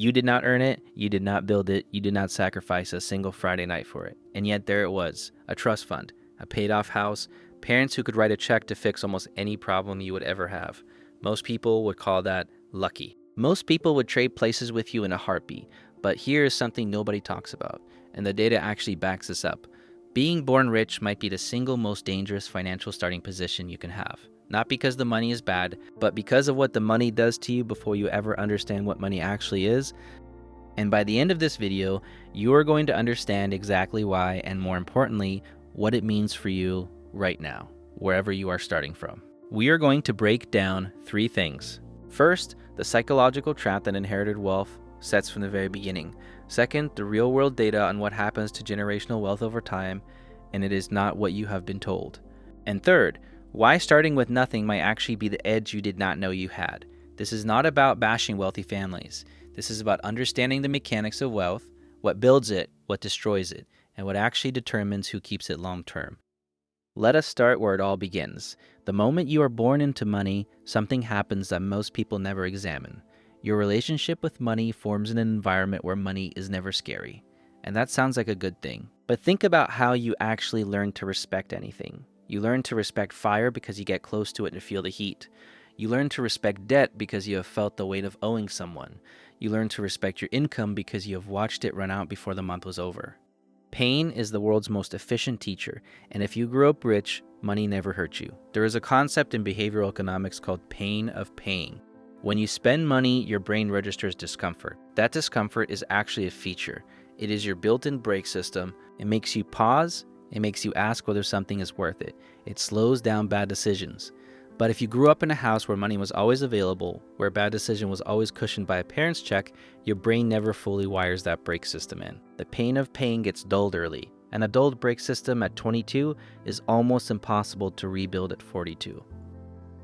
You did not earn it, you did not build it, you did not sacrifice a single Friday night for it. And yet there it was, a trust fund, a paid off house, parents who could write a check to fix almost any problem you would ever have. Most people would call that lucky. Most people would trade places with you in a heartbeat, but here is something nobody talks about, and the data actually backs this up. Being born rich might be the single most dangerous financial starting position you can have. Not because the money is bad, but because of what the money does to you before you ever understand what money actually is. And by the end of this video, you are going to understand exactly why, and more importantly, what it means for you right now, wherever you are starting from. We are going to break down 3 things. First, the psychological trap that inherited wealth sets from the very beginning. Second, the real-world data on what happens to generational wealth over time, and it is not what you have been told. And third, why starting with nothing might actually be the edge you did not know you had. This is not about bashing wealthy families. This is about understanding the mechanics of wealth, what builds it, what destroys it, and what actually determines who keeps it long-term. Let us start where it all begins. The moment you are born into money, something happens that most people never examine. Your relationship with money forms in an environment where money is never scary. And that sounds like a good thing. But think about how you actually learn to respect anything. You learn to respect fire because you get close to it and feel the heat. You learn to respect debt because you have felt the weight of owing someone. You learn to respect your income because you have watched it run out before the month was over. Pain is the world's most efficient teacher, and if you grew up rich, money never hurt you. There is a concept in behavioral economics called pain of paying. When you spend money, your brain registers discomfort. That discomfort is actually a feature. It is your built-in brake system. It makes you pause. It makes you ask whether something is worth it. It slows down bad decisions. But if you grew up in a house where money was always available, where a bad decision was always cushioned by a parent's check, your brain never fully wires that brake system in. The pain of paying gets dulled early. An adult brake system at 22 is almost impossible to rebuild at 42.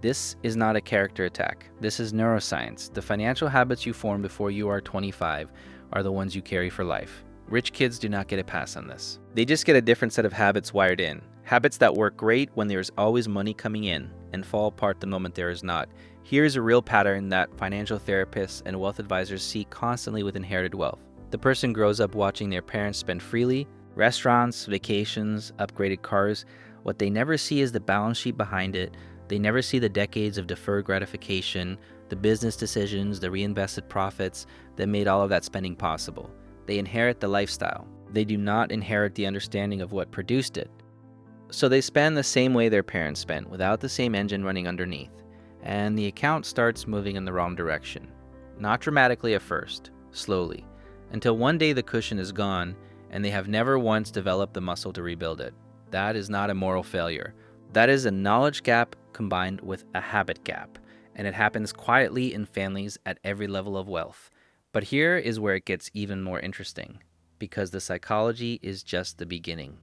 This is not a character attack. This is neuroscience. The financial habits you form before you are 25 are the ones you carry for life. Rich kids do not get a pass on this. They just get a different set of habits wired in. Habits that work great when there is always money coming in and fall apart the moment there is not. Here's a real pattern that financial therapists and wealth advisors see constantly with inherited wealth. The person grows up watching their parents spend freely, restaurants, vacations, upgraded cars. What they never see is the balance sheet behind it. They never see the decades of deferred gratification, the business decisions, the reinvested profits that made all of that spending possible. They inherit the lifestyle. They do not inherit the understanding of what produced it. So they spend the same way their parents spent, without the same engine running underneath. And the account starts moving in the wrong direction. Not dramatically at first, slowly, until one day the cushion is gone and they have never once developed the muscle to rebuild it. That is not a moral failure. That is a knowledge gap combined with a habit gap, and it happens quietly in families at every level of wealth. But here is where it gets even more interesting, because the psychology is just the beginning.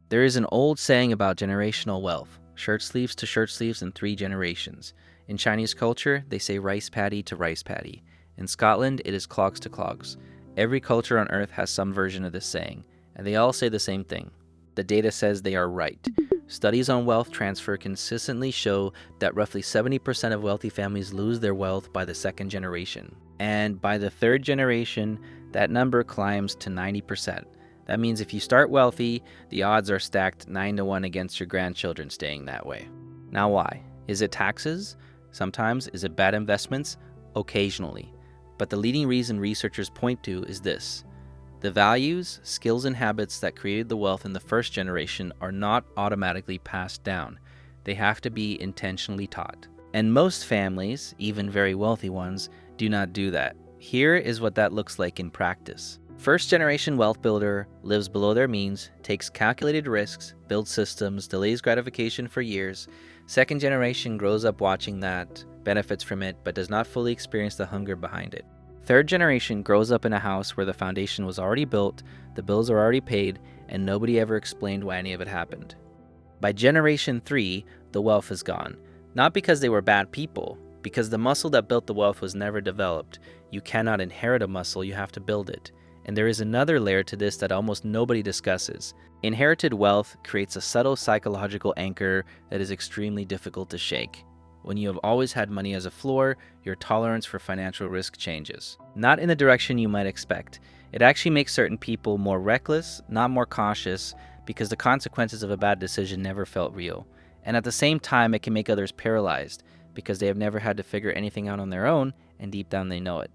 There is an old saying about generational wealth, shirt sleeves to shirt sleeves in 3 generations. In Chinese culture, they say rice paddy to rice paddy. In Scotland, it is clogs to clogs. Every culture on earth has some version of this saying, and they all say the same thing. The data says they are right. Studies on wealth transfer consistently show that roughly 70% of wealthy families lose their wealth by the 2nd generation. And by the 3rd generation, that number climbs to 90%. That means if you start wealthy, the odds are stacked 9-1 against your grandchildren staying that way. Now why? Is it taxes? Sometimes. Is it bad investments? Occasionally. But the leading reason researchers point to is this. The values, skills, and habits that created the wealth in the 1st generation are not automatically passed down. They have to be intentionally taught. And most families, even very wealthy ones, do not do that. Here is what that looks like in practice. 1st generation wealth builder lives below their means, takes calculated risks, builds systems, delays gratification for years. 2nd generation grows up watching that, benefits from it, but does not fully experience the hunger behind it. 3rd generation grows up in a house where the foundation was already built, the bills are already paid, and nobody ever explained why any of it happened. By generation 3, the wealth is gone. Not because they were bad people, because the muscle that built the wealth was never developed. You cannot inherit a muscle, you have to build it. And there is another layer to this that almost nobody discusses. Inherited wealth creates a subtle psychological anchor that is extremely difficult to shake. When you have always had money as a floor, your tolerance for financial risk changes. Not in the direction you might expect. It actually makes certain people more reckless, not more cautious, because the consequences of a bad decision never felt real. And at the same time, it can make others paralyzed, because they have never had to figure anything out on their own, and deep down they know it.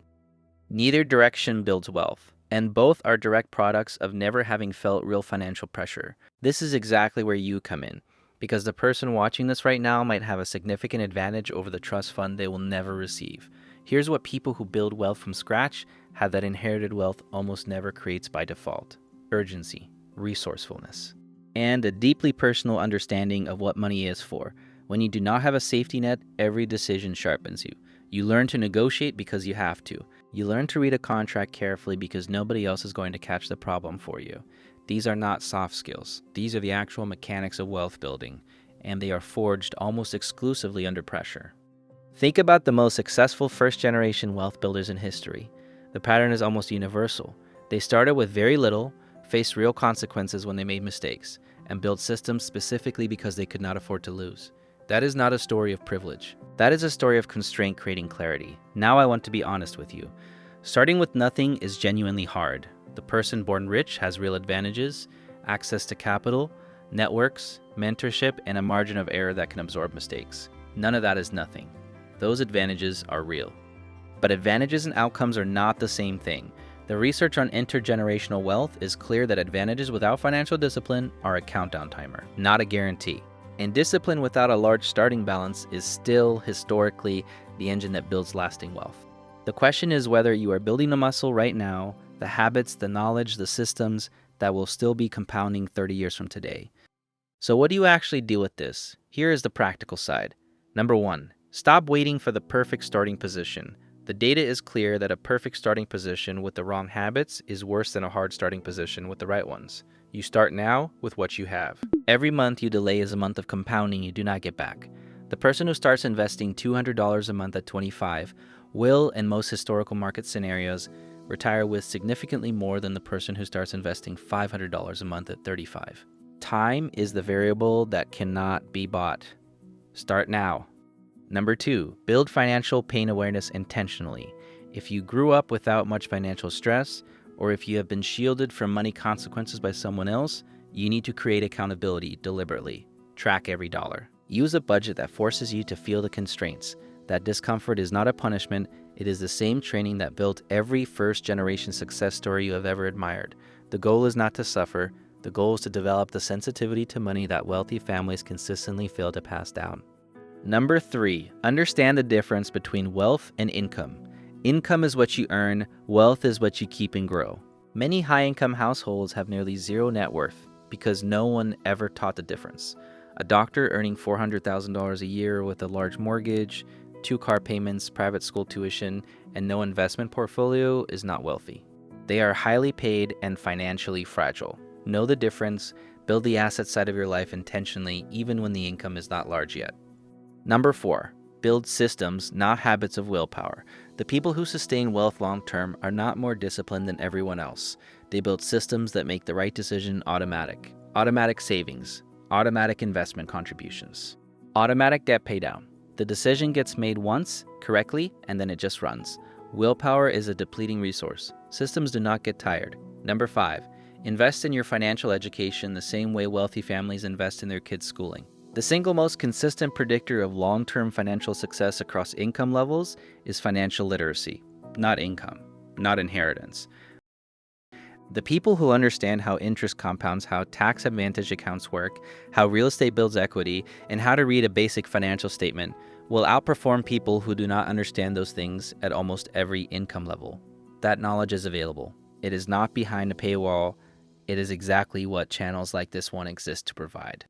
Neither direction builds wealth, and both are direct products of never having felt real financial pressure. This is exactly where you come in, because the person watching this right now might have a significant advantage over the trust fund they will never receive. Here's what people who build wealth from scratch have that inherited wealth almost never creates by default: urgency, resourcefulness, and a deeply personal understanding of what money is for. When you do not have a safety net, every decision sharpens you. You learn to negotiate because you have to. You learn to read a contract carefully because nobody else is going to catch the problem for you. These are not soft skills. These are the actual mechanics of wealth building, and they are forged almost exclusively under pressure. Think about the most successful first-generation wealth builders in history. The pattern is almost universal. They started with very little, faced real consequences when they made mistakes, and built systems specifically because they could not afford to lose. That is not a story of privilege. That is a story of constraint creating clarity. Now I want to be honest with you. Starting with nothing is genuinely hard. The person born rich has real advantages: access to capital, networks, mentorship, and a margin of error that can absorb mistakes. None of that is nothing. Those advantages are real. But advantages and outcomes are not the same thing. The research on intergenerational wealth is clear that advantages without financial discipline are a countdown timer, not a guarantee. And discipline without a large starting balance is still, historically, the engine that builds lasting wealth. The question is whether you are building the muscle right now, the habits, the knowledge, the systems that will still be compounding 30 years from today. So what do you actually do with this? Here is the practical side. Number 1, stop waiting for the perfect starting position. The data is clear that a perfect starting position with the wrong habits is worse than a hard starting position with the right ones. You start now with what you have. Every month you delay is a month of compounding you do not get back. The person who starts investing $200 a month at 25 will, in most historical market scenarios, retire with significantly more than the person who starts investing $500 a month at 35. Time is the variable that cannot be bought. Start now. Number 2, build financial pain awareness intentionally. If you grew up without much financial stress, or if you have been shielded from money consequences by someone else, you need to create accountability deliberately. Track every dollar. Use a budget that forces you to feel the constraints. That discomfort is not a punishment, it is the same training that built every first-generation success story you have ever admired. The goal is not to suffer, the goal is to develop the sensitivity to money that wealthy families consistently fail to pass down. Number 3, understand the difference between wealth and income. Income is what you earn, wealth is what you keep and grow. Many high-income households have nearly zero net worth because no one ever taught the difference. A doctor earning $400,000 a year with a large mortgage, 2 car payments, private school tuition, and no investment portfolio is not wealthy. They are highly paid and financially fragile. Know the difference, build the asset side of your life intentionally even when the income is not large yet. Number 4, build systems, not habits of willpower. The people who sustain wealth long-term are not more disciplined than everyone else. They build systems that make the right decision automatic. Automatic savings, automatic investment contributions, automatic debt paydown. The decision gets made once, correctly, and then it just runs. Willpower is a depleting resource. Systems do not get tired. Number 5, invest in your financial education the same way wealthy families invest in their kids' schooling. The single most consistent predictor of long-term financial success across income levels is financial literacy, not income, not inheritance. The people who understand how interest compounds, how tax advantage accounts work, how real estate builds equity, and how to read a basic financial statement will outperform people who do not understand those things at almost every income level. That knowledge is available. It is not behind a paywall. It is exactly what channels like this one exist to provide.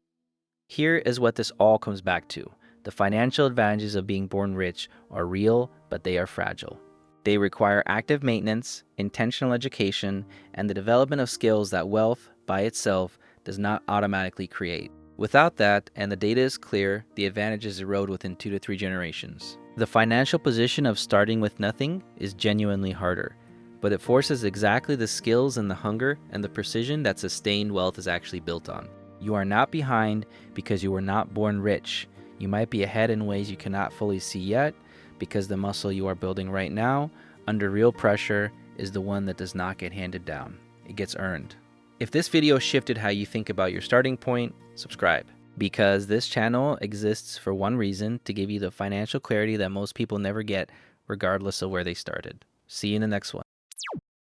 Here is what this all comes back to. The financial advantages of being born rich are real, but they are fragile. They require active maintenance, intentional education, and the development of skills that wealth, by itself, does not automatically create. Without that, and the data is clear, the advantages erode within 2 to 3 generations. The financial position of starting with nothing is genuinely harder, but it forces exactly the skills and the hunger and the precision that sustained wealth is actually built on. You are not behind because you were not born rich. You might be ahead in ways you cannot fully see yet, because the muscle you are building right now, under real pressure, is the one that does not get handed down. It gets earned. If this video shifted how you think about your starting point, subscribe. Because this channel exists for one reason: to give you the financial clarity that most people never get, regardless of where they started. See you in the next one.